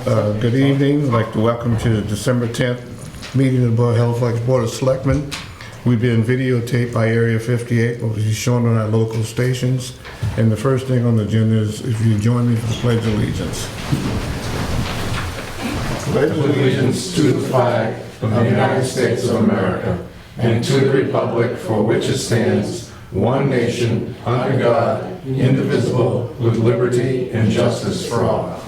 Good evening. I'd like to welcome to the December 10th meeting of the Halifax Board of Selectmen. We've been videotaped by Area 58, which is shown on our local stations. And the first thing on the agenda is if you join me for the Pledge of Allegiance. Pledge allegiance to the flag of the United States of America and to the republic for which it stands, one nation, under God, indivisible, with liberty and justice for all.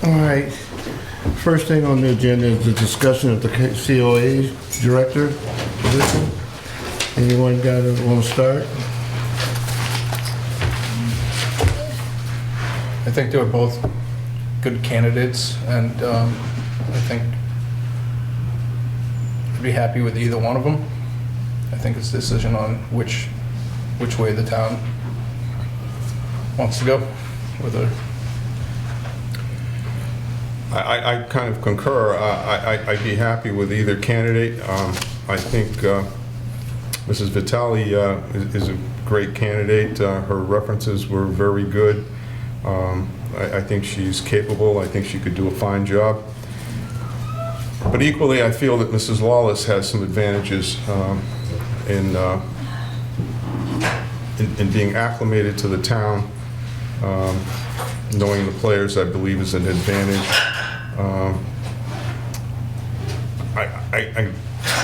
All right. First thing on the agenda is the discussion of the COA director position. Anyone want to start? I think they were both good candidates, and I think I'd be happy with either one of them. I think it's a decision on which way the town wants to go, whether. I kind of concur. I'd be happy with either candidate. I think Mrs. Vitale is a great candidate. Her references were very good. I think she's capable. I think she could do a fine job. But equally, I feel that Mrs. Lawless has some advantages in being acclimated to the town. Knowing the players, I believe, is an advantage.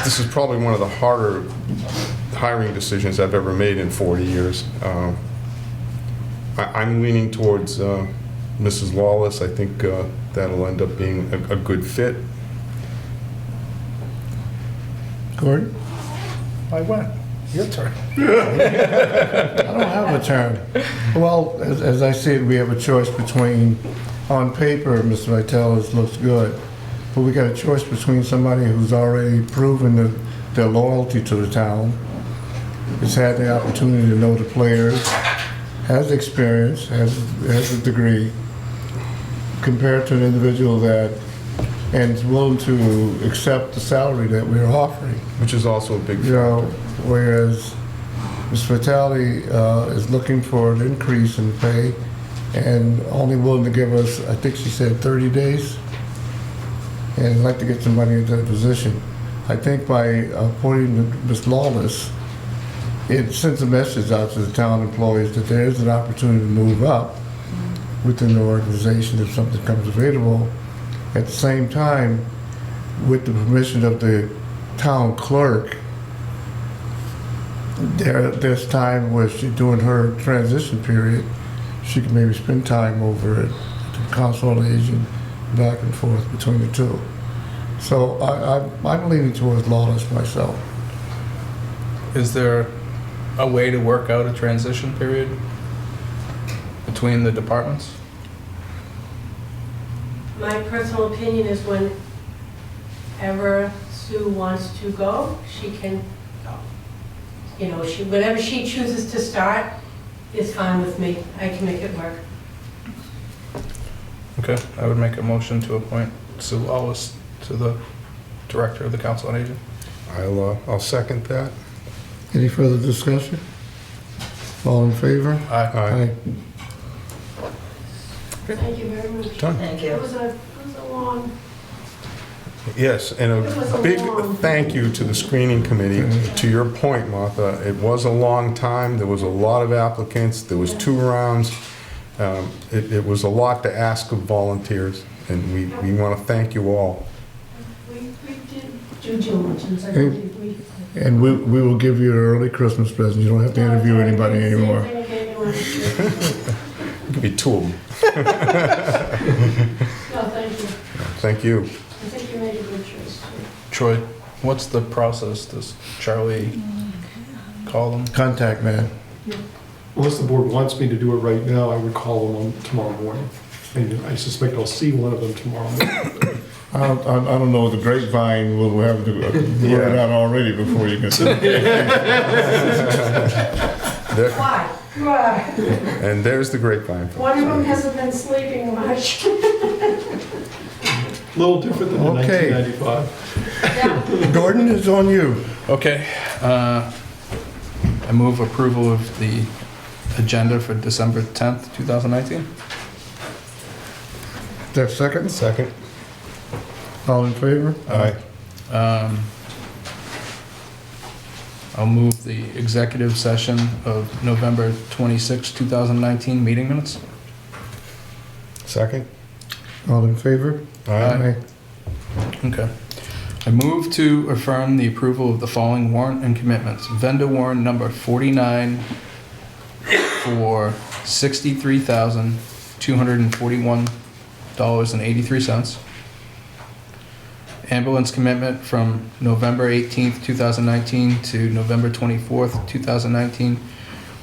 This is probably one of the harder hiring decisions I've ever made in 40 years. I'm leaning towards Mrs. Lawless. I think that'll end up being a good fit. Gordon? I went. Your turn. I don't have a term. Well, as I said, we have a choice between, on paper, Mr. Vitale looks good, but we got a choice between somebody who's already proven their loyalty to the town, has had the opportunity to know the players, has experience, has a degree, compared to an individual that and is willing to accept the salary that we're offering. Which is also a big You know, whereas Ms. Vitale is looking for an increase in pay and only willing to give us, I think she said 30 days, and I'd like to get somebody into that position. I think by appointing Ms. Lawless, it sends a message out to the town employees that there is an opportunity to move up within the organization if something comes available. At the same time, with the permission of the town clerk, there's time where she's doing her transition period, she can maybe spend time over at the council on aging, back and forth between the two. So I'm leaning towards Lawless myself. Is there a way to work out a transition period between the departments? My personal opinion is whenever Sue wants to go, she can go. You know, whatever she chooses to start is fine with me. I can make it work. Okay, I would make a motion to appoint Sue Lawless to the Director of the Council on Aging. I'll second that. Any further discussion? All in favor? Aye. Thank you very much. Done. Thank It you. was a long, Yes, and It was a a big long- thank you to the screening committee. To your point, Martha, it was a long time. There was a lot of applicants. There was 2 rounds. It was a lot to ask of volunteers, and we want to thank you all. we did due diligence. I Hey. believe we. And we will give you an early Christmas present. You don't have to interview anybody anymore. Same thing I gave you. Give me 2 of them. No, thank you. Thank you. I think you made a good choice. too. Troy, what's the process? Does Charlie call them? Contact man. Unless the board wants me to do it right now, I would call them on tomorrow morning. And I suspect I'll see one of them tomorrow morning. I don't know, the grapevine will have the word out already before you get to There- Why? Why? And there's the grapevine. One of them hasn't been sleeping much. A little different than the Okay. 1995. Yeah. Gordon, it's on you. Okay, I move approval of the agenda for December 10th, 2019. Is there a second? Second. All in favor? Aye. I'll move the executive session of November 26, 2019 meeting minutes. Second. All in favor? Aye. Okay. I move to affirm the approval of the following warrant and commitments. Vendor warrant number 49 for $63,241.83. Ambulance commitment from November 18th, 2019 to November 24th, 2019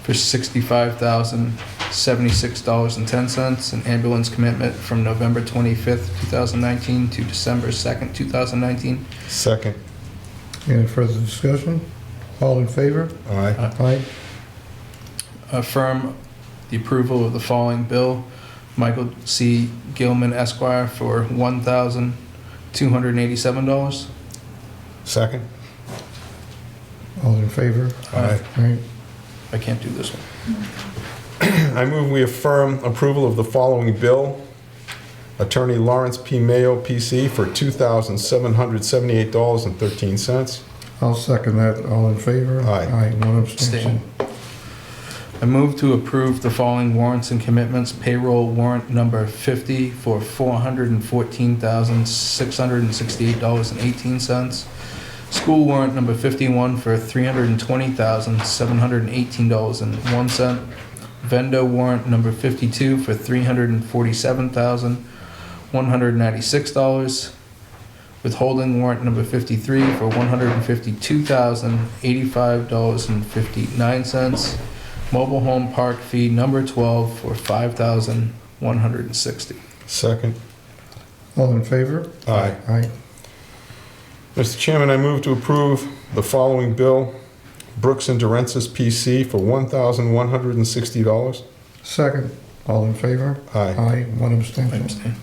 for $65,076.10. An ambulance commitment from November 25th, 2019 to December 2nd, 2019. Second. Any further discussion? All in favor? Aye. Aye. Affirm the approval of the following bill. Michael C. Gilman Esquire for $1,287. Second. All in favor? Aye. Aye. I can't do this one. I move we affirm approval of the following bill. Attorney Lawrence P. Mayo, PC, for $2,778.13. I'll second that. All in favor? Aye. Aye. One abstention. I move to approve the following warrants and commitments. Payroll warrant number 50 for $414,668.18. School warrant number 51 for $320,718.01. Vendor warrant number 52 for $347,196. Withholding warrant number 53 for $152,085.59. Mobile home park fee number 12 for $5,160. Second. All in favor? Aye. Aye. Mr. Chairman, I move to approve the following bill. Brooks and Durensis, PC, for $1,160. Second. All in favor? Aye. Aye. One I abstention. abstain.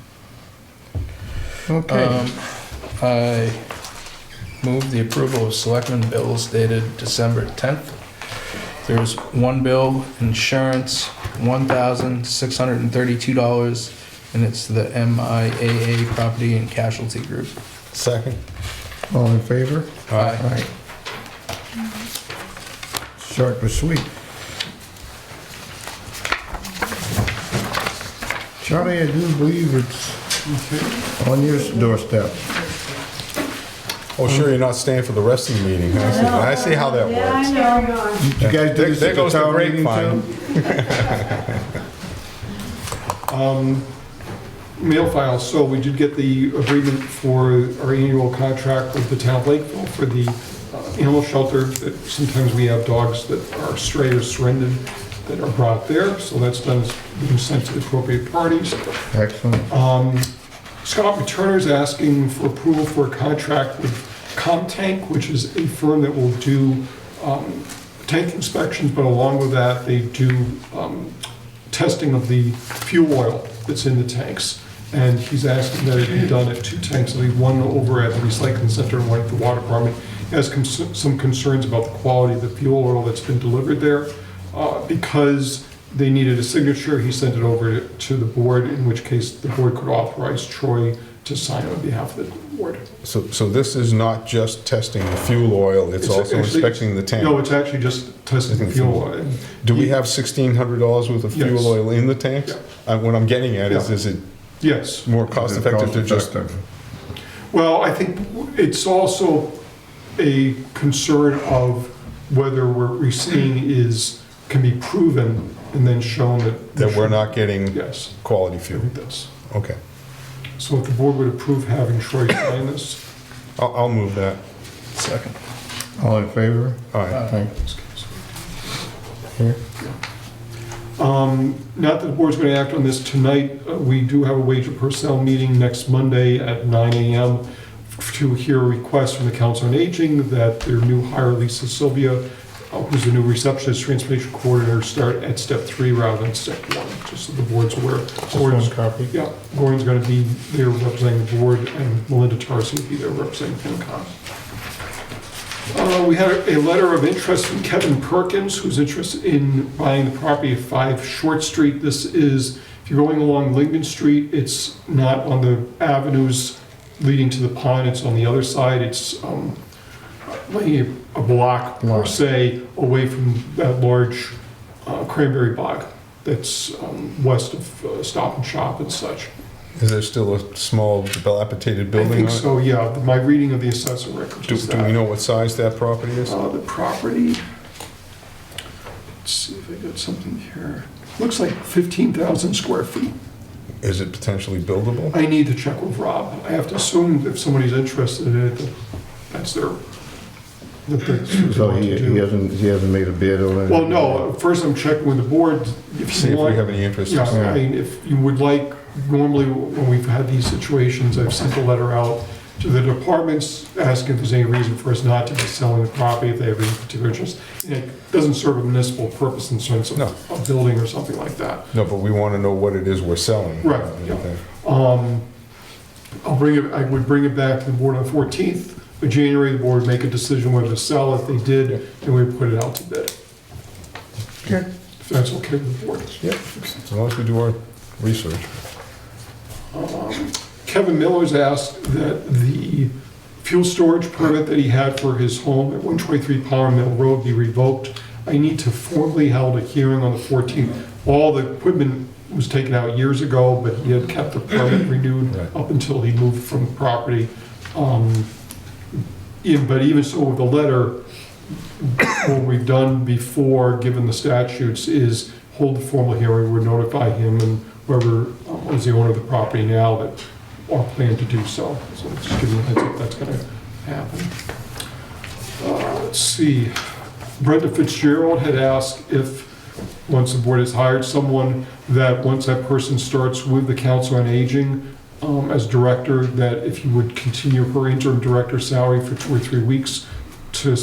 Okay. I move the approval of Selectmen bills dated December 10th. There's one bill, insurance, $1,632, and it's the MIAA Property and Casualty Group. Second. All in favor? Aye. Aye. Short but sweet. Charlie, I do believe it's on your doorstep. Oh, sure, you're not staying for the rest of the meeting. I see how that Yeah, I works. know. You guys do this There at the goes the town meeting grapevine. too? Mail file, so we did get the agreement for our annual contract with the town of Lakeville for the animal shelter. That sometimes we have dogs that are stray or surrendered that are brought there, so that's done, it's being sent to the appropriate parties. Excellent. Scott Returner's asking for approval for a contract with ComTank, which is a firm that will do tank inspections, but along with that, they do testing of the fuel oil that's in the tanks. And he's asking that it be done at 2 tanks, one over at the recycling center and one at the water department. He has some concerns about the quality of the fuel oil that's been delivered there. Because they needed a signature, he sent it over to the board, in which case the board could authorize Troy to sign on behalf of the board. So this is not just testing the fuel oil, it's also actually- inspecting the tank? No, it's actually just testing the fuel oil. Do we have $1,600 worth of fuel Yes. oil in the tanks? What I'm getting at is it Yes. more cost effective to just... Well, I think it's also a concern of whether what we're seeing can be proven and then shown That we're not getting Yes, quality I fuel? think that's. Okay. So if the board would approve having Troy sign this. I'll move that. Second. All in favor? Aye. Thanks. Here. Not that the board's going to act on this tonight, we do have a wage and personnel meeting next Monday at 9 a.m. to hear a request from the Council on Aging that their new hire, Lisa Sylvia, who's the new receptionist transportation coordinator, start at step 3 rather than step 1, just so the board's aware. Just one copy. Yeah, Gordon's going to be there representing the board, and Melinda Tarsi will be there representing FinCom. We had a letter of interest from Kevin Perkins, who's interested in buying the property at 5 Short Street. This is, if you're going along Lincoln Street, it's not on the avenues leading to the pond, it's on the other side. It's like a block, per se, away from that large cranberry bog that's west of Stop and Shop and such. Is there still a small dilapidated I building think on it? so, yeah. My reading of the assessment records Do is we that. know what size that property is? The property, let's see if I got something here. Looks like 15,000 square feet. Is it potentially buildable? I need to check with Rob. I have to assume if somebody's interested in it, that's their, that's what they So want to do. he hasn't made a bid on it? Well, no, first I'm checking with the board. If See you if we want, have any interest. yeah, I mean, if you would like, normally when we've had these situations, I've sent a letter out to the departments asking if there's any reason for us not to be selling the property if they have any particular interest. And it doesn't serve a municipal purpose in terms of No. a building or something like that. No, but we want to know what it is we're selling. Right, yeah. I would bring it back to the board on the 14th of January. The board would make a decision whether to sell. If they did, then we would put it out to bid. Okay. If that's okay with the board. Yep, as long as we do our research. Kevin Miller's asked that the fuel storage permit that he had for his home at 123 Power Mill Road be revoked. I need to formally hold a hearing on the 14th. All the equipment was taken out years ago, but he had kept the permit renewed Right. up until he moved from the property. But even so, with the letter, what we've done before, given the statutes, is hold the formal hearing, we'll notify him and whoever is the owner of the property now that our plan to do so. So just give you a heads up that's gonna happen. Let's see, Brenda Fitzgerald had asked if, once the board has hired someone, that once that person starts with the Council on Aging as director, that if you would continue her interim director salary for 2 or 3 weeks to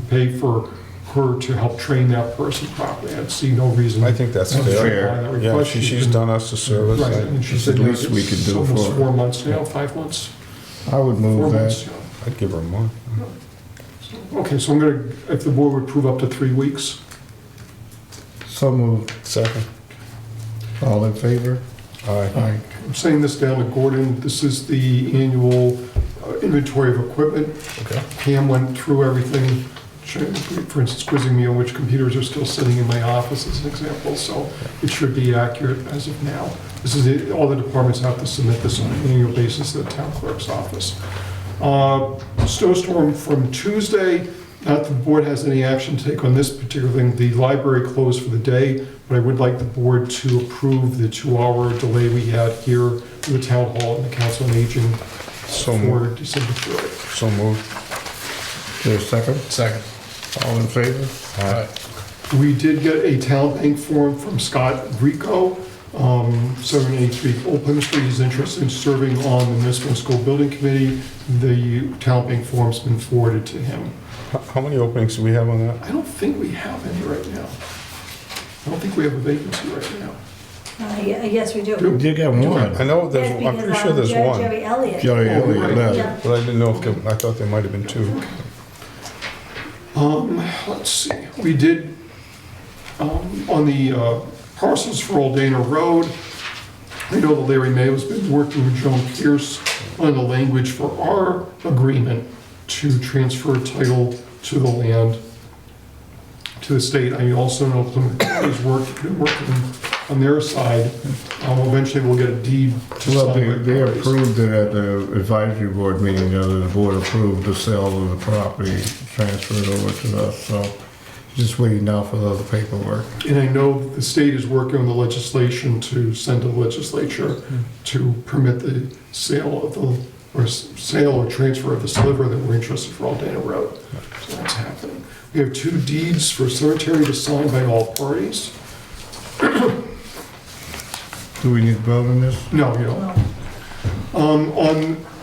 pay for her to help train that person properly. I'd see no reason. I think that's to fair. justify that Yeah, request. she's done us a service. Right, and she It's said the least it's we could do almost for her. 4 months now, 5 months, I would 4 move months. that. yeah. I'd give her a month. Okay, so I'm gonna, if the board would approve up to 3 weeks. So moved. Second. All in favor? Aye. Aye. I'm saying this down to Gordon, this is the annual inventory of equipment. Okay. Pam went through everything, for instance, quizzing me on which computers are still sitting in my office as an example, so it should be accurate as of now. This is it, all the departments have to submit this on an annual basis to the town clerk's office. Snowstorm from Tuesday, not that the board has any action to take on this particular thing. The library closed for the day, but I would like the board to approve the 2-hour delay we had here in the town hall and the Council on Aging So for moved. December 3rd. So moved. Is there a second? Second. All in favor? Aye. We did get a town bank form from Scott Rico, 783 Old Plymouth Street. He's interested in serving on the municipal school building committee. The town bank form's been forwarded to him. How many openings do we have on that? I don't think we have any right now. I don't think we have a vacancy right now. Yes, we do. You did get one. I know there's, Yes, I'm because, pretty sure there's one, Jerry Elliott. Jerry Oh, Elliott right. left. Yeah. but I didn't know if there, I thought there might have been 2. Let's see, we did, on the parcels for Old Dana Road, I know that Larry Mayo has been working with Joan Pierce on the language for our agreement to transfer title to the land to the state. I also know Plymouth County's been working on their side. Eventually we'll get a deed to Well, sign by they parties. approved it at the advisory board meeting, the board approved the sale of the property, transferred over to us, so just waiting now for the other paperwork. And I know that the state is working on the legislation to send to the legislature to permit the sale of the, or sale or transfer of the sliver that we're interested for Old Dana Road. So that's happening. We have 2 deeds for cemetery to sign by all parties. Do we need to vote on this? No, you don't.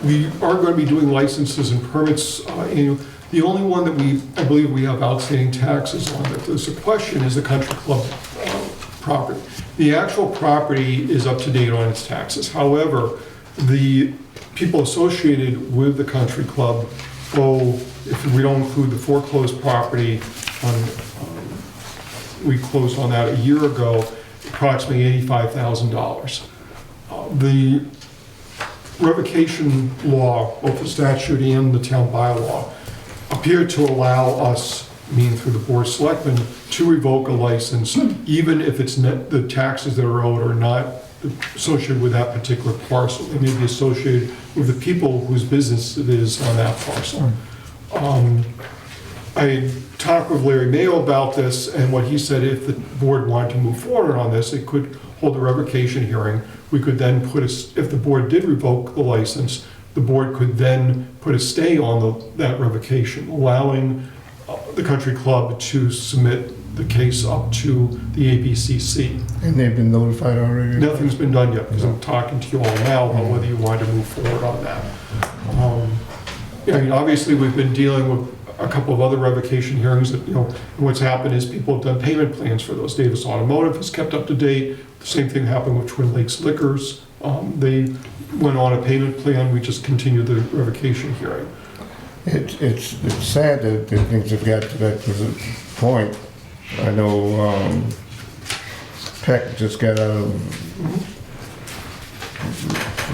We are going to be doing licenses and permits annual. The only one that I believe we have outstanding taxes on, that there's a question, is the country club property. The actual property is up to date on its taxes. However, the people associated with the country club if we don't include the foreclosed property, we closed on that a year ago, approximately $85,000. The revocation law, both the statute and the town bylaw, appear to allow us, meaning through the Board of Selectmen, to revoke a license, even if it's the taxes that are owed are not associated with that particular parcel. They may be associated with the people whose business it is on that parcel. I talked with Larry Mayo about this, and what he said, if the board wanted to move forward on this, it could hold a revocation hearing. We could then if the board did revoke the license, the board could then put a stay on that revocation, allowing the country club to submit the case up to the ABCC. And they've been notified already? Nothing's been done yet, because I'm talking to you all now about whether you want to move forward on that. I mean, obviously, we've been dealing with a couple of other revocation hearings that, what's happened is people have done payment plans for those. Davis Automotive has kept up to date. The same thing happened with Twin Lakes Liquors. They went on a payment plan. We just continued the revocation hearing. It's sad that things have got to that point. I know Peck just got out of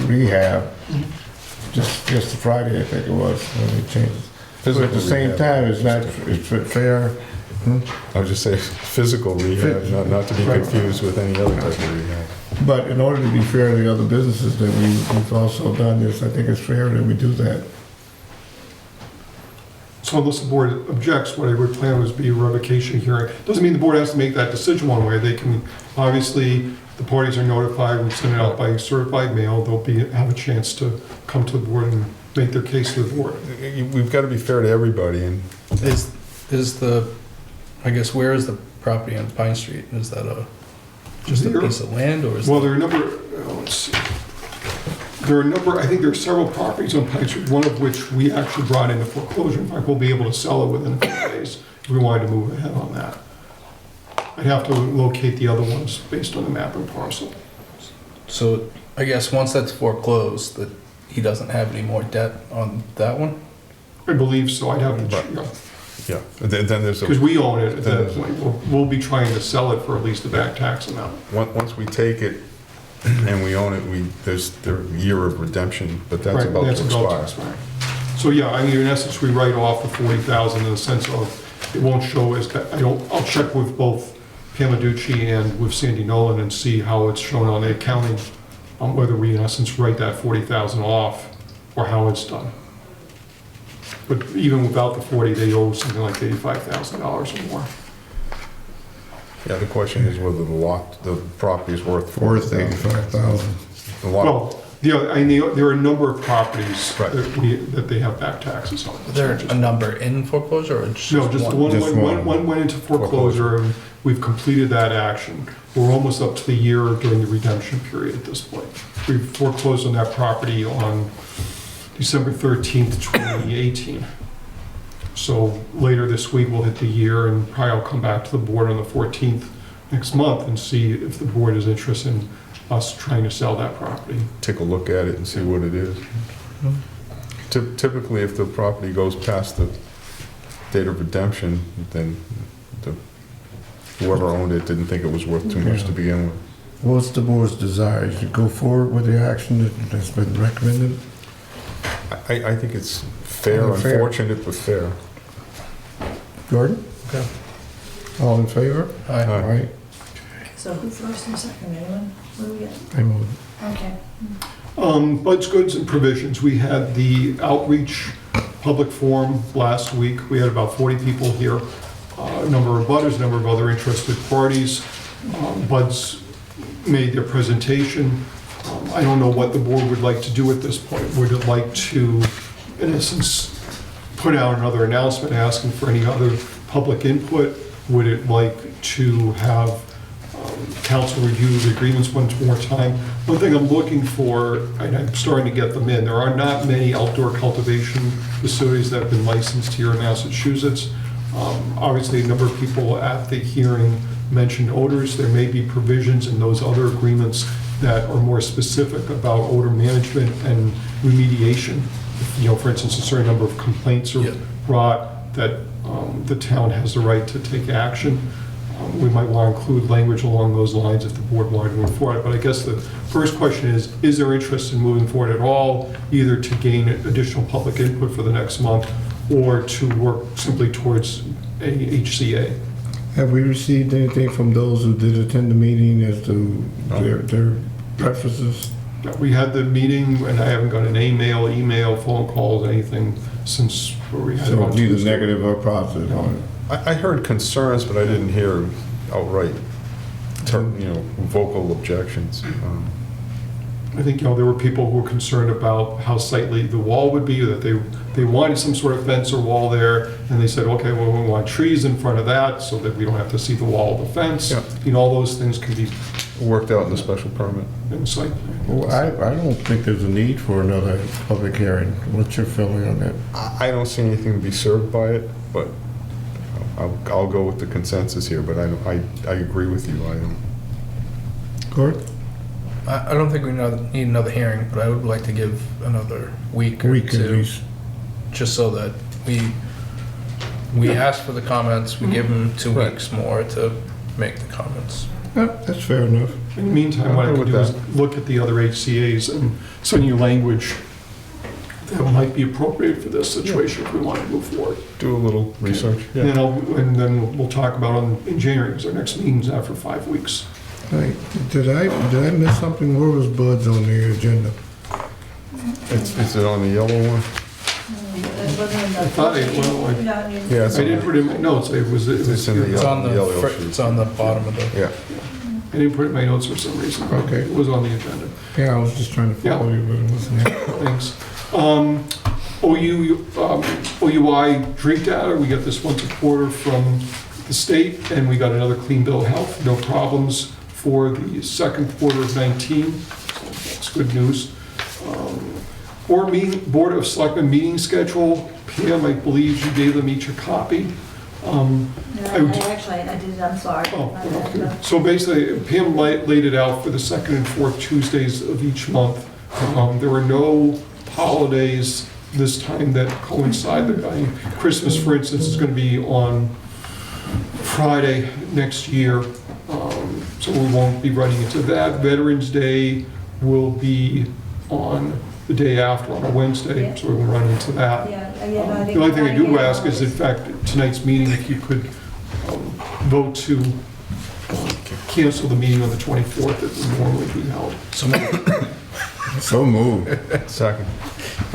rehab just Friday, I think it was, when they changed it. But at the same time, it's fair. I would just say physical rehab, not to be confused with any other type of rehab. But in order to be fair to the other businesses that we've also done this, I think it's fair that we do that. So unless the board objects, what I would plan was be a revocation hearing. Doesn't mean the board has to make that decision one way. They can, obviously, the parties are notified, we send it out by certified mail, they'll have a chance to come to the board and make their case to the board. We've got to be fair to everybody, and I guess, where is the property on Pine Street? Is that just a piece of land, or is Well, there are a number, let's see. I think there are several properties on Pine Street, one of which we actually brought into foreclosure. In fact, we'll be able to sell it within a few days if we wanted to move ahead on that. I'd have to locate the other ones based on the map and parcel. So I guess once that's foreclosed, that he doesn't have any more debt on that one? I believe so. I'd have to, yeah, then there's because we own it at that point. We'll be trying to sell it for at least the back tax amount. once we take it and we own it, there's the year of redemption, but that's Right, about that's to about expire. So yeah, I mean, in essence, we write off the 40,000 in the sense of it won't show as, I'll check with both Pamaducci and with Sandy Nolan and see how it's shown on the accounting, on whether we in essence write that 40,000 off or how it's done. But even without the 40, they owe something like $85,000 or more. Yeah, the question is whether the property is worth $85,000. The lot. Well, there are a number of properties Right. that they have back taxes on. Is there a number in foreclosure, or just No, just one? one went into foreclosure, and we've completed that action. We're almost up to the year during the redemption period at this point. We foreclosed on that property on December 13th, 2018. So later this week, we'll hit the year, and probably I'll come back to the board on the 14th next month and see if the board is interested in us trying to sell that property. Take a look at it and see what it is. Typically, if the property goes past the date of redemption, then whoever owned it didn't think it was worth too much to begin with. What's the board's desire? You go forward with the action that's been recommended? I think it's fair, Fair. unfortunate, but fair. Gordon? Okay. All in favor? Aye. All right. So who first and second, anyone? What do we get? I move. Okay. Buds, goods, and provisions. We had the outreach public forum last week. We had about 40 people here, a number of butters, a number of other interested parties. Buds made their presentation. I don't know what the board would like to do at this point. Would it like to, in essence, put out another announcement asking for any other public input? Would it like to have council review the agreements one more time? One thing I'm looking for, and I'm starting to get them in, there are not many outdoor cultivation facilities that have been licensed here in Massachusetts. Obviously, a number of people at the hearing mentioned odors. There may be provisions in those other agreements that are more specific about odor management and remediation. You know, for instance, a certain number of complaints are Yeah. brought that the town has the right to take action. We might want to include language along those lines if the board wanted to move forward. But I guess the first question is there interest in moving forward at all, either to gain additional public input for the next month or to work simply towards a HCA? Have we received anything from those who did attend the meeting as to their preferences? We had the meeting, and I haven't got an email, phone calls, anything since where we had it So on neither Tuesday. negative or positive on it? I heard concerns, but I didn't hear outright, vocal objections. I think, there were people who were concerned about how sightly the wall would be, that they wanted some sort of fence or wall there, and they said, okay, well, we want trees in front of that so that we don't have to see the wall of the fence. Yeah. All those things can be Worked out in the special permit. in site. Well, I don't think there's a need for another public hearing. What's your feeling on that? I don't see anything to be served by it, but I'll go with the consensus here, but I agree with you. I don't. Gord? I don't think we need another hearing, but I would like to give another week or Week at two, least. just so that we ask for the comments, we give them 2 Right. weeks more to make the comments. Yeah, that's fair enough. In the meantime, what I I'm could good do with is look at the other HCA's and send you language that might be appropriate for this situation if we want to move forward. Do a little research. And then we'll talk about in January, because our next meeting's after 5 weeks. Hey, did I miss something? Where was Bud's on the agenda? Is it on the yellow one? I thought Yeah, I didn't put it in my notes, It's in the It's on yellow the, sheet. it's on the bottom of the, Yeah. I didn't put it in my notes for some reason. but Okay. It was on the agenda. Yeah, I was just trying to follow you, but it wasn't there. Thanks. OUI drink data, we get this once a quarter from the state, and we got another clean bill of health, no problems for the second quarter of 19. So that's good news. Board of Selectmen meeting schedule. Pam, I believe you gave them each a copy. No, I would- actually, I did, I'm sorry. Oh, okay. So basically, Pam laid it out for the second and fourth Tuesdays of each month. There were no holidays this time that coincide. Christmas, for instance, is going to be on Friday next year, so we won't be running into that. Veterans Day will be on the day after, on a Wednesday, Yeah. so we won't run into that. Yeah, I think. The only thing I do ask is, in fact, tonight's meeting, if you could vote to cancel the meeting on the 24th that would normally be held. so maybe- So moved. Second.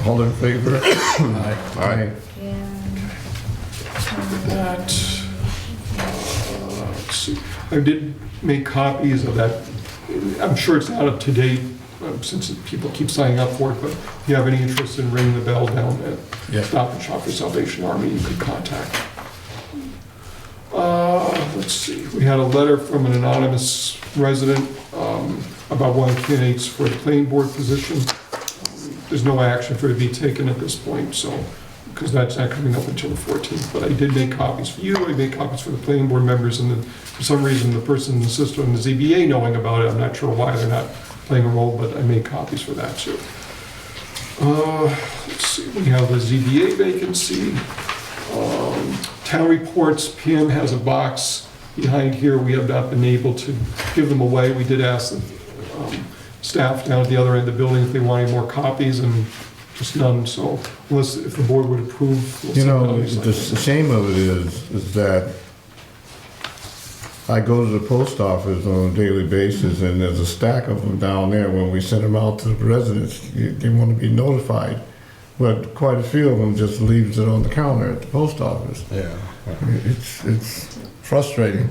All in favor? Aye. Yeah. That, let's see, I did make copies of that. I'm sure it's not up to date, since people keep signing up for it, but if you have any interest in ringing the bell down Yeah. at Stop and Shop for Salvation Army, you could contact. Let's see, we had a letter from an anonymous resident about one of the candidates for the planning board position. There's no action for it to be taken at this point, so, because that's not coming up until the 14th. But I did make copies for you, I made copies for the planning board members, and then for some reason, the person insisted on the ZBA knowing about it. I'm not sure why they're not playing a role, but I made copies for that too. Let's see, we have a ZBA vacancy. Town reports, Pam has a box behind here. We have not been able to give them away. We did ask the staff down at the other end of the building if they wanted more copies, and just none. So unless, if the board would approve. we'll You send know, out a the recycling. shame of it is that I go to the post office on a daily basis, and there's a stack of them down there. When we send them out to the residents, they want to be notified. But quite a few of them just leaves it on the counter at the post office. Yeah. It's frustrating.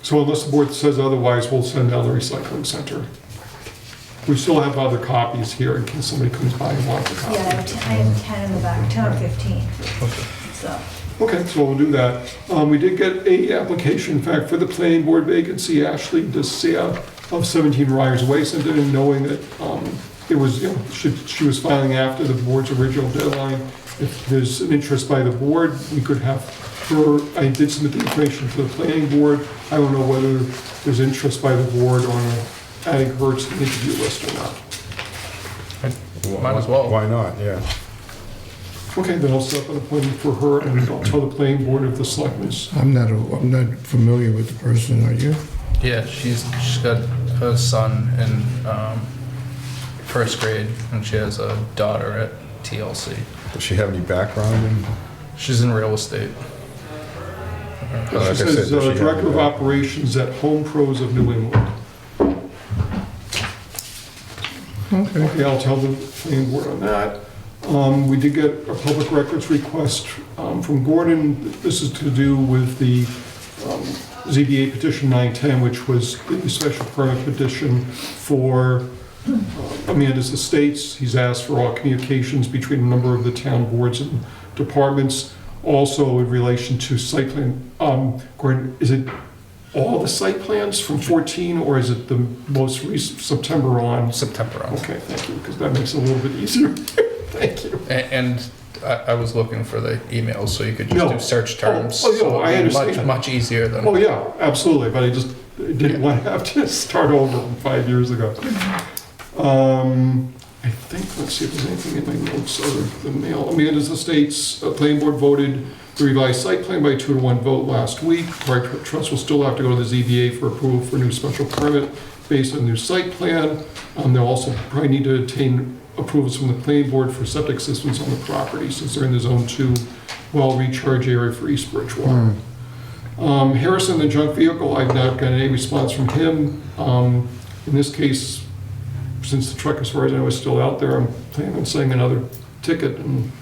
So unless the board says otherwise, we'll send down the recycling center. We still have other copies here in case somebody comes by and wants a Yeah, copy. I have 10 in the back, 10 or 15. So, Okay, so we'll do that. We did get a application, in fact, for the planning board vacancy. Ashley DeSea of 17 Ryers Way sent it in, knowing that it was, she was filing after the board's original deadline. If there's an interest by the board, we could have I did submit the information to the planning board. I don't know whether there's interest by the board on adding her to the interview list or not. Might as well. Why not, yeah. Okay, then I'll set up an appointment for her, and I'll tell the planning board of the selectmen. I'm not familiar with the person, are you? Yeah, she's got a son in first grade, and she has a daughter at TLC. Does she have any background in? She's in real estate. Like I She said, says, does she have Director of any- Operations at Home Pros of New England. Okay, I'll tell the planning board on that. We did get a public records request from Gordon. This is to do with the ZBA petition 910, which was the special permit petition for Amanda's Estates. He's asked for all communications between a number of the town boards and departments. Also in relation to site plan, Gordon, is it all the site plans from 14, or is it the most recent September on? September on. Okay, thank you, because that makes it a little bit easier. Thank you. And I was looking for the emails, so you could just No. do search terms. Oh, yeah, so I it'd be understand. much easier than. Oh, yeah, absolutely, but I just didn't want to have to start over from 5 years ago. I think, let's see if there's anything in my notes other than mail. Amanda's Estates, planning board voted the revised site plan by 2-to-1 vote last week. Park Trust will still have to go to the ZBA for approval for a new special permit based on the new site plan. They'll also probably need to obtain approvals from the planning board for septic systems on the property, since they're in the Zone 2 well recharge area for East Bridgewater. Harrison, the junk vehicle, I've not gotten any response from him. In this case, since the truck, as far as I know, is still out there, I'm planning on sending another ticket, and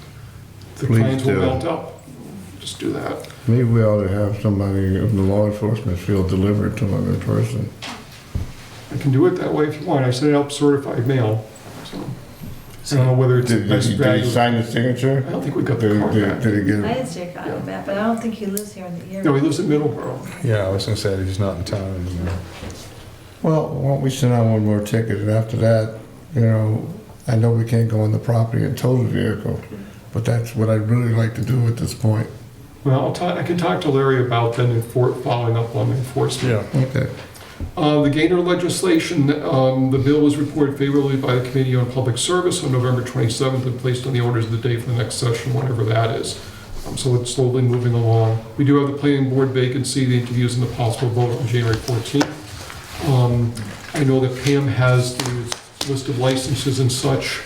the Please clients will do. melt up. Just do that. Maybe we ought to have somebody of the law enforcement field deliver it to them in person. I can do it that way if you want. I sent it out certified mail, so I don't know whether it's the Did best he value. sign the signature? I don't think we got the Did card back. he I get it? didn't see a copy of that, but I don't think he lives here in the area. No, he lives in Middleborough. Yeah, I was gonna say that he's not in town anymore. Well, why don't we send out one more ticket, and after that, I know we can't go on the property and tow the vehicle, but that's what I'd really like to do at this point. Well, I can talk to Larry about then following up on enforcement. Okay. The Gainer legislation, the bill was reported favorably by the Committee on Public Service on November 27th and placed on the orders of the day for the next session, whenever that is. So it's slowly moving along. We do have the planning board vacancy, the interviews, and the possible vote on January 14th. I know that Pam has the list of licenses and such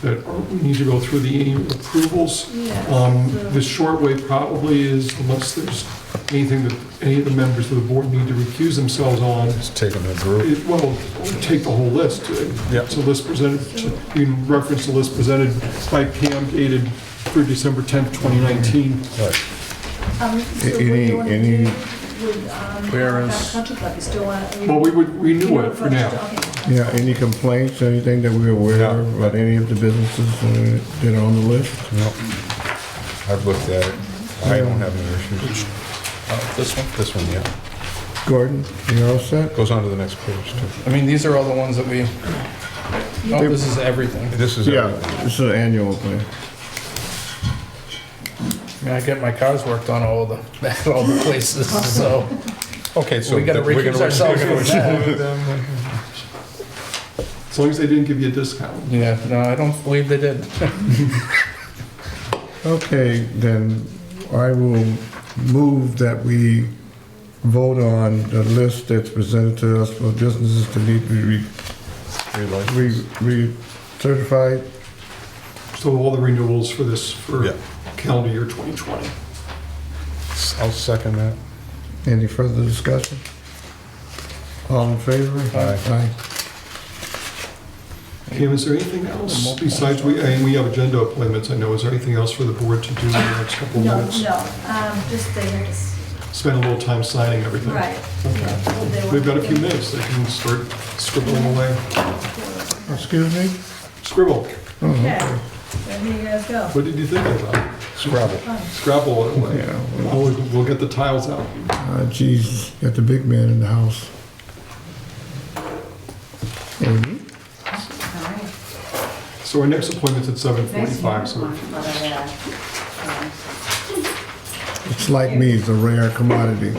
that we need to go through the annual approvals. The short way probably is, unless there's anything that any of the members of the board need to recuse themselves on, Just taking the group. well, take the whole list. Yep. It's a list presented, you can reference the list presented by Pam dated for December 10th, 2019. Right. So what do Any- you want to any- do with Where Halifax is- Country Club? You still want? Well, we would renew it for now. Okay. Yeah, any complaints, anything that we're aware of about any of the businesses that are on the list? No. I've looked at it. I don't have any issues. This one? This one, yeah. Gordon, you all set? Goes on to the next page, too. I mean, these are all the ones that we. Oh, this is everything. This is Yeah, everything. it's an annual thing. I mean, I get my cars worked on all the all the places, so Okay, so. We gotta we're recuse gonna- ourselves we're gonna from that. exclude them. As long as they didn't give you a discount. yeah. No, I don't believe they did. Okay, then I will move that we vote on the list that's presented to us for businesses to need to be re-certified. So all the renewals for this, for Yeah. calendar year 2020. I'll second that. Any further discussion? All in favor? Aye. Kim, is there anything else besides, we have agenda appointments, I know. Is there anything else for the board to do in the next couple of No, minutes? just they just, Spend a little time signing everything. right. Okay. Yeah, they We've got a want- few minutes, they can start scribbling away. Excuse me? Scribble. Oh, Okay, where do you guys go? What did you think of that? Scrabble. Scrabble it away. Yeah, We'll get the tiles out. geez, got the big man in the house. Amy? So our next appointment's at 7:45, so It's It's like me, it's a rare commodity.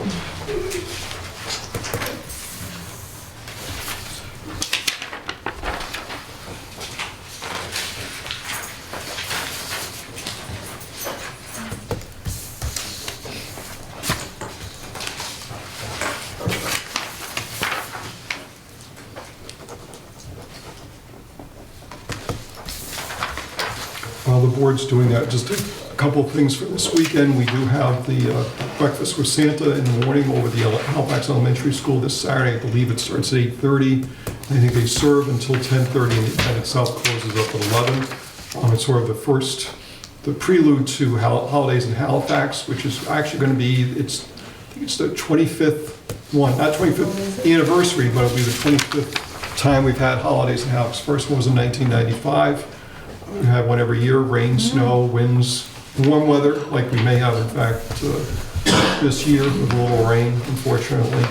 While the board's doing that, just a couple of things for this weekend. We do have the Breakfast with Santa in the morning over the Halifax Elementary School this Saturday. I believe it starts at 8:30. I think they serve until 10:30, and the event itself closes up at 11. It's sort of the prelude to Holidays in Halifax, which is actually going to be, I think it's the 25th one, not 25th anniversary, but it'll be the 25th time we've had Holidays in Halifax. First one was in 1995. We have one every year, rain, snow, winds, warm weather, like we may have in fact this year with a little rain, unfortunately.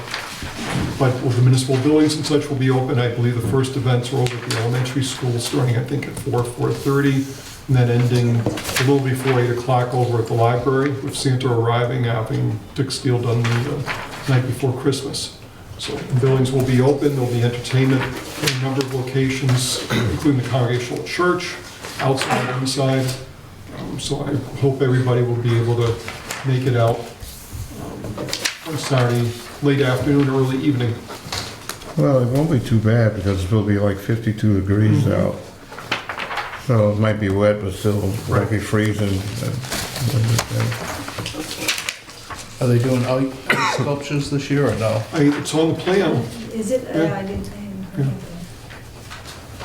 But the municipal buildings and such will be open. I believe the first events are over at the elementary school, starting I think at 4:30, and then ending a little before 8 o'clock over at the library, with Santa arriving, having Dick Steele done the night before Christmas. So the buildings will be open, there'll be entertainment in a number of locations, including the Congregational Church, outside and inside. So I hope everybody will be able to make it out on Saturday, late afternoon, early evening. Well, it won't be too bad because it's going to be like 52 degrees out. So it might be wet, but still might be freezing. Are they doing ice sculptures this year or no? It's on the plan. Is it, Yeah. I didn't,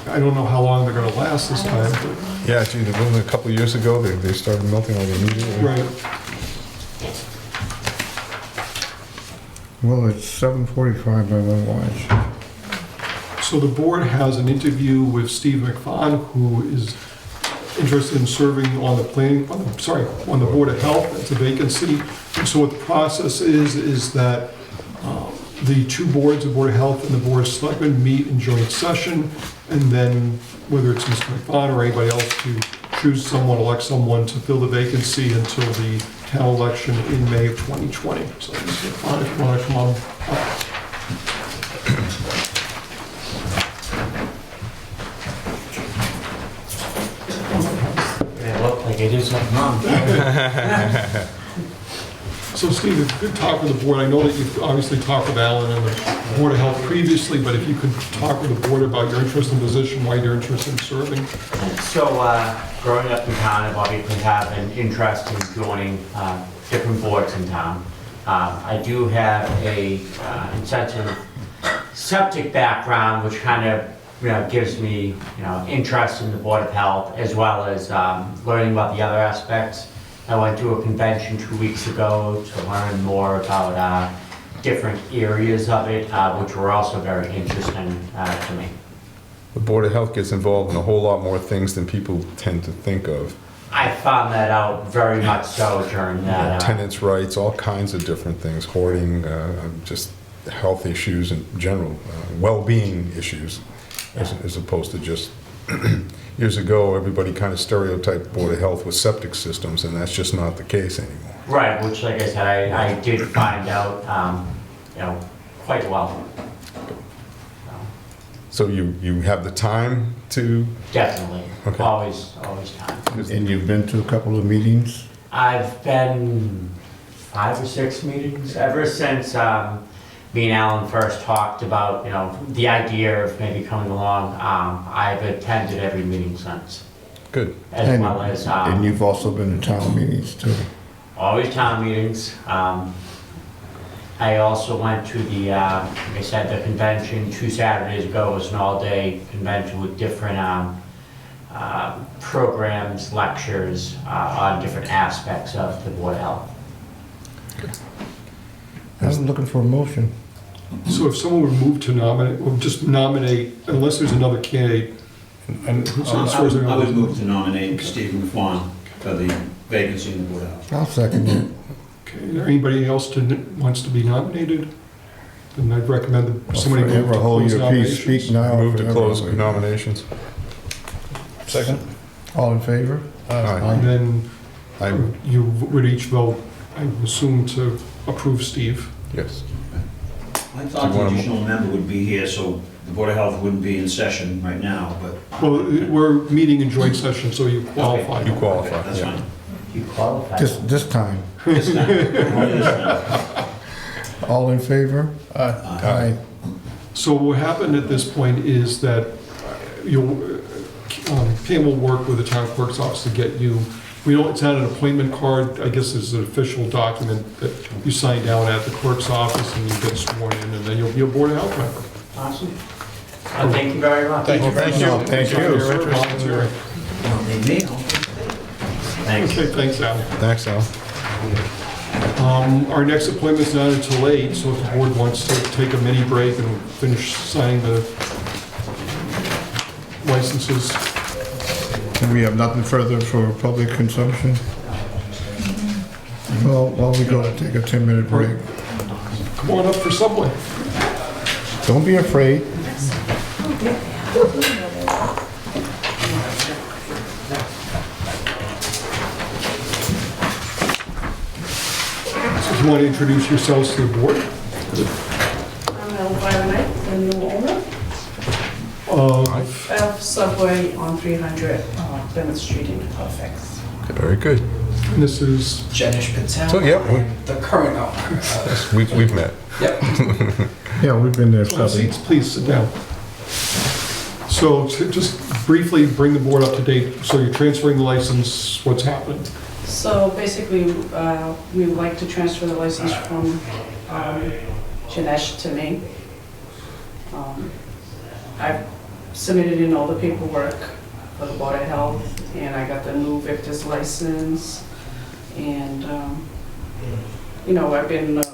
I don't know how long they're gonna last this time, but, Yeah, gee, the building a couple of years ago, they started melting like immediately. right. Well, it's 7:45 by my watch. So the board has an interview with Steve McFawn, who is interested in serving on the on the Board of Health. It's a vacancy. And so what the process is that the two boards, the Board of Health and the Board of Selectmen, meet in joint session, and then whether it's Mr. McFawn or anybody else to choose someone, elect someone to fill the vacancy until the town election in May of 2020. So Mr. McFawn, if you want to come on up. It looked like it is something wrong. So Steve, if you could talk with the board, I know that you've obviously talked with Alan and the Board of Health previously, but if you could talk with the board about your interest in the position, why you're interested in serving. So, growing up in town, I've obviously have an interest in joining different boards in town. I do have a intensive septic background, which kind of gives me interest in the Board of Health, as well as learning about the other aspects. I went to a convention 2 weeks ago to learn more about different areas of it, which were also very interesting to me. The Board of Health gets involved in a whole lot more things than people tend to think of. I found that out very much so during that. Tenants' rights, all kinds of different things, hoarding, just health issues in general, well-being issues, as opposed to just, years ago, everybody kind of stereotyped Board of Health with septic systems, and that's just not the case anymore. Right, which, like I said, I did find out, quite well. So you have the time to, Definitely, Okay. always time. And you've been to a couple of meetings? I've been 5 or 6 meetings ever since me and Alan first talked about, the idea of maybe coming along. I've attended every meeting since, good. as And- well as And you've also been to town meetings too? always town meetings. I also went to the, like I said, the convention 2 Saturdays ago. It was an all-day convention with different programs, lectures on different aspects of the Board of Health. I'm looking for a motion. So if someone would move to nominate, or just nominate, unless there's another candidate. And I would move to nominate Stephen McFawn for the vacancy in the Board of Health. I'll second it. Okay, is there anybody else wants to be nominated? Then I'd recommend that somebody move to Forever hold close your peace, nominations. speak now. Move to forever close hold your- nominations. second? All in favor? Aye. And then I you would each vote I assume to approve Steve. Yes. I thought Do you the wanna- additional member would be here, so the Board of Health wouldn't be in session right now, but... Well, we're meeting in joint session, so you qualify. You qualify, Okay, that's yeah. fine. You qualify. This time. This time, only this time. All in favor? Aye. So what happened at this point is that Pam will work with the town clerk's office to get you, it's not an appointment card, I guess it's an official document that you sign down at the clerk's office and you get sworn in, and then you'll be a Board of Health member. Awesome. Thank you very much. Thank you very much. Thank you. Volunteering. Thanks. Okay, thanks, Al. Thanks, Al. Our next appointment's not until 8, so if the board wants to take a mini break and finish signing the licenses. We have nothing further for public consumption? Well, while we go take a 10-minute break. Come on up for Subway. Don't be afraid. So if you want to introduce yourselves to the board. I'm Elvira Knight, the new owner Uh, of Subway on 300 Plymouth Street in Halifax. Very good. And this is, Janish Patel. So, yeah, I'm the current owner. We've met. Yep. Yeah, we've been there, have Subby. seats, please sit down. So to just briefly bring the board up to date, so you're transferring the license, what's happened? So basically, we would like to transfer the license from Janesh to me. I've submitted in all the paperwork for the Board of Health, and I got the new Victor's license. And, you know, I've been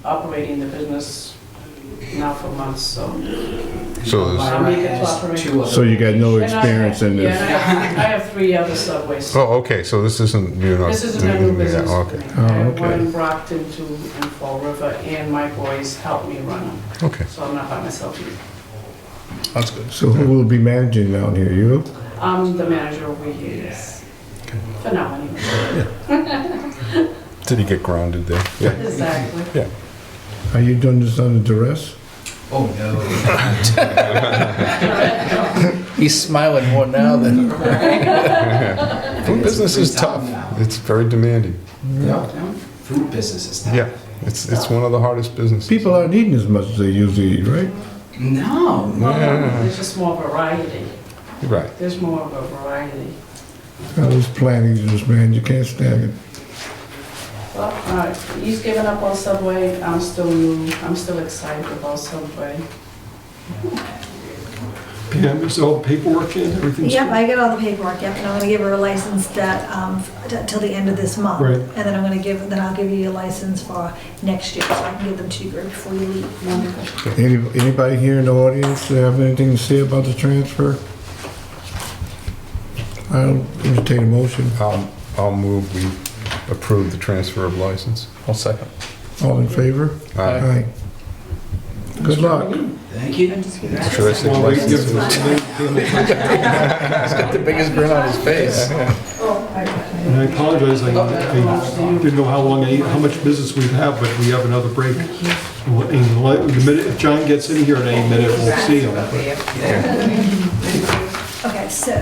operating the business now for months, so. So there's, I'm eager to operate. So you got no And I experience have- in Yeah, this? and I have 3 other Subways. oh, okay, so this isn't, you're not... This isn't a new yeah, business for Okay, me. Oh, I have okay. one in Brockton, 2 in Fall River, and my boys help me run them, okay. so I'm not by myself either. That's good. So who will be managing down here, you? I'm the manager over here, yes. For now, anyway. Did he get grounded there? Yeah. Exactly. Are you doing this under duress? Oh, no. He's smiling more now than... Food business is tough. It's very demanding. Yeah. Food business is not. Yeah, it's one of the hardest businesses. People aren't eating as much as they usually eat, right? No. There's just more variety. Right. There's more of a variety. All this planning juice, man, you can't stand it. Well, he's given up on Subway. I'm still new. I'm still excited about Subway. Pam, is all the paperwork in, everything's? Yep, I got all the paperwork, yep, and I'm gonna give her a license that, till the end of this month. Right. And then I'll give you a license for next year, so I can give them to you right before you leave. Wonderful. Anybody here in the audience have anything to say about the transfer? I'll entertain a motion. I'll move we approve the transfer of license. I'll second. All in favor? Aye. Good luck. Thank you. Should I say Well, we give license? Pam the- He's got the biggest grin on his face. And I apologize, I didn't know how much business we have, but we have another break. The minute, if John gets in here in any minute, we'll see him. Okay, so.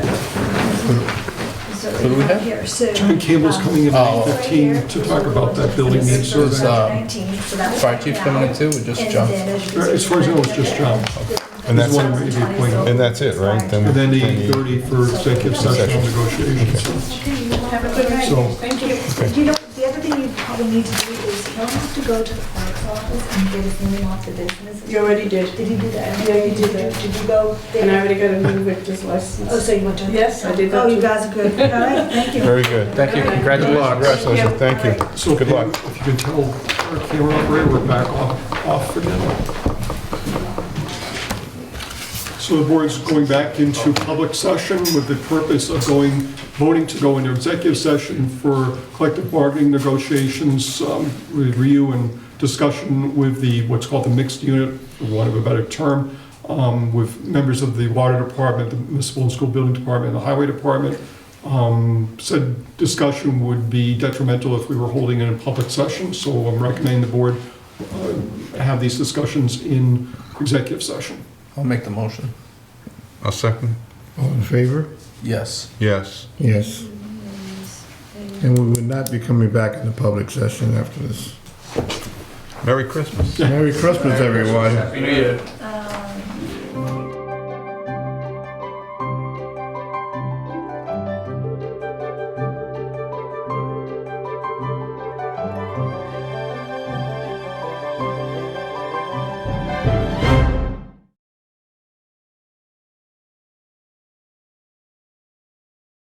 Who do we have? Here, so. John Campbell's coming in at Oh. 8:15 to talk about that building needs Is, survey. 19, so that was Fire chief coming in too, or just And John? then as you can see- As far as I know, it's just John. And that's, One may be appointed. and that's it, right? And then 8:30 for executive session on negotiations. Have a good night. So, Thank you. Do you know, the other thing you probably need to do is, he'll have to go to the clerk's office and get his name off the business. You already did. Did you do that? Yeah, you did that. Did you go And I there? already got a new Victor's license. Oh, so you went to? Yes, I did that Oh, you too. guys are good. All right, thank you. very good. Thank you. Good Congratulations. luck. Congratulations, thank you. so Good luck. if you can tell our camera operator, we're back off again. So the board's going back into public session with the purpose of voting to go into executive session for collective bargaining negotiations, review and discussion with what's called the mixed unit, for want of a better term, with members of the water department, the municipal and school building department, and the highway department, Said discussion would be detrimental if we were holding it in public session, so I'm recommending the board have these discussions in executive session. I'll make the motion. I'll second. All in favor? Yes. Yes. Yes. And we would not be coming back into public session after this. Merry Christmas. Merry Christmas, everyone. Happy New Year.